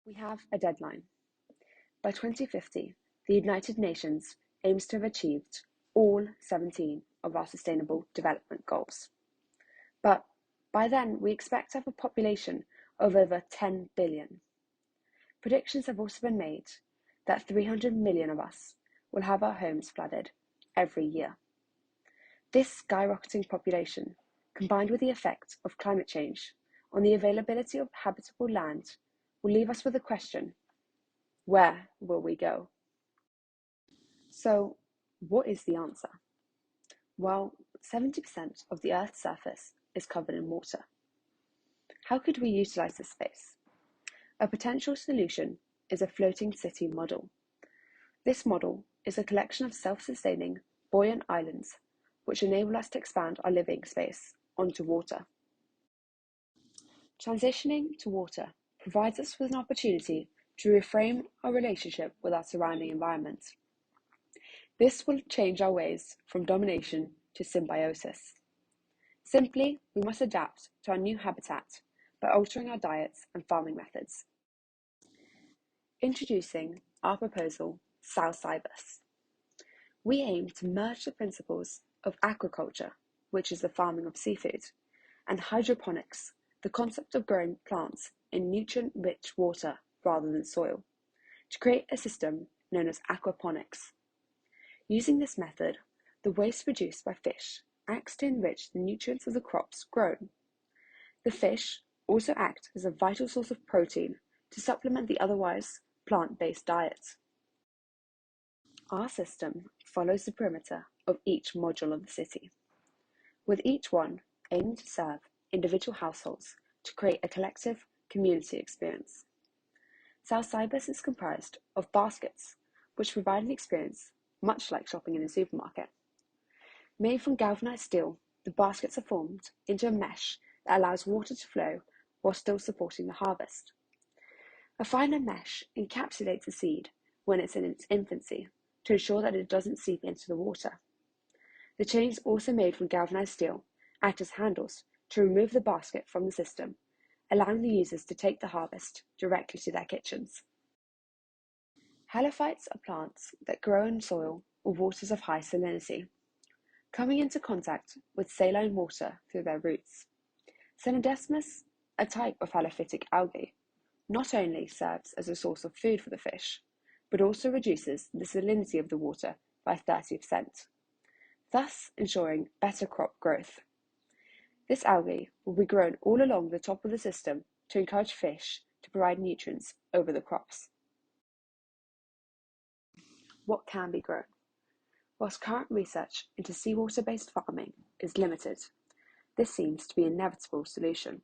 We have a deadline. By 2050, the United Nations aims to have achieved all 17 of our Sustainable Development Goals. But by then, we expect to have a population of over 10 billion. Predictions have also been made that 300 million of us will have our homes flooded every year. This skyrocketing population, combined with the effect of climate change on the availability of habitable land, will leave us with the question, where will we go? So, what is the answer? Well, 70% of the Earth's surface is covered in water. How could we utilize this space? A potential solution is a floating city model. This model is a collection of self-sustaining, buoyant islands which enable us to expand our living space onto water. Transitioning to water provides us with an opportunity to reframe our relationship with our surrounding environment. This will change our ways from domination to symbiosis. Simply, we must adapt to our new habitat by altering our diets and farming methods. Introducing our proposal, Salsibus. We aim to merge the principles of aquaculture, which is the farming of seafood, and hydroponics, the concept of growing plants in nutrient-rich water rather than soil, to create a system known as aquaponics. Using this method, the waste produced by fish acts to enrich the nutrients of the crops grown. The fish also act as a vital source of protein to supplement the otherwise plant-based diet. Our system follows the perimeter of each module of the city, with each one aiming to serve individual households to create a collective community experience. Salsibus is comprised of baskets, which provide an experience much like shopping in a supermarket. Made from galvanized steel, the baskets are formed into a mesh that allows water to flow while still supporting the harvest. A finer mesh encapsulates the seed when it's in its infancy to ensure that it doesn't seep into the water. The chains, also made from galvanized steel, act as handles to remove the basket from the system, allowing the users to take the harvest directly to their kitchens. Halophytes are plants that grow in soil or waters of high salinity, coming into contact with saline water through their roots. Cynodesmus, a type of halophytic algae, not only serves as a source of food for the fish, but also reduces the salinity of the water by 30%, thus ensuring better crop growth. This algae will be grown all along the top of the system to encourage fish to provide nutrients over the crops. What can be grown? Whilst current research into seawater-based farming is limited, this seems to be an inevitable solution,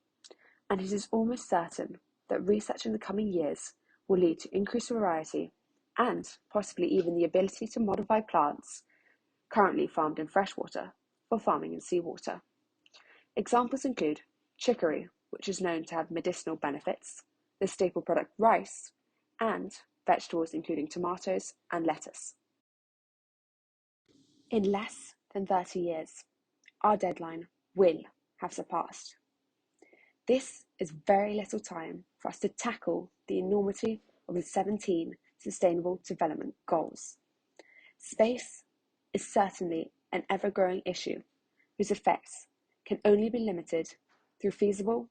and it is almost certain that research in the coming years will lead to increased variety and possibly even the ability to modify plants currently farmed in freshwater for farming in seawater. Examples include chicory, which is known to have medicinal benefits, the staple product rice, and vegetables including tomatoes and lettuce. In less than 30 years, our deadline will have surpassed. This is very little time for us to tackle the enormity of the 17 Sustainable Development Goals. Space is certainly an ever-growing issue whose effects can only be limited through feasible,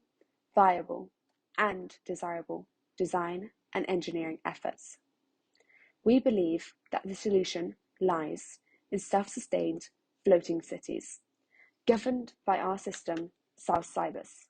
viable, and desirable design and engineering efforts. We believe that the solution lies in self-sustained floating cities, governed by our system, Salsibus.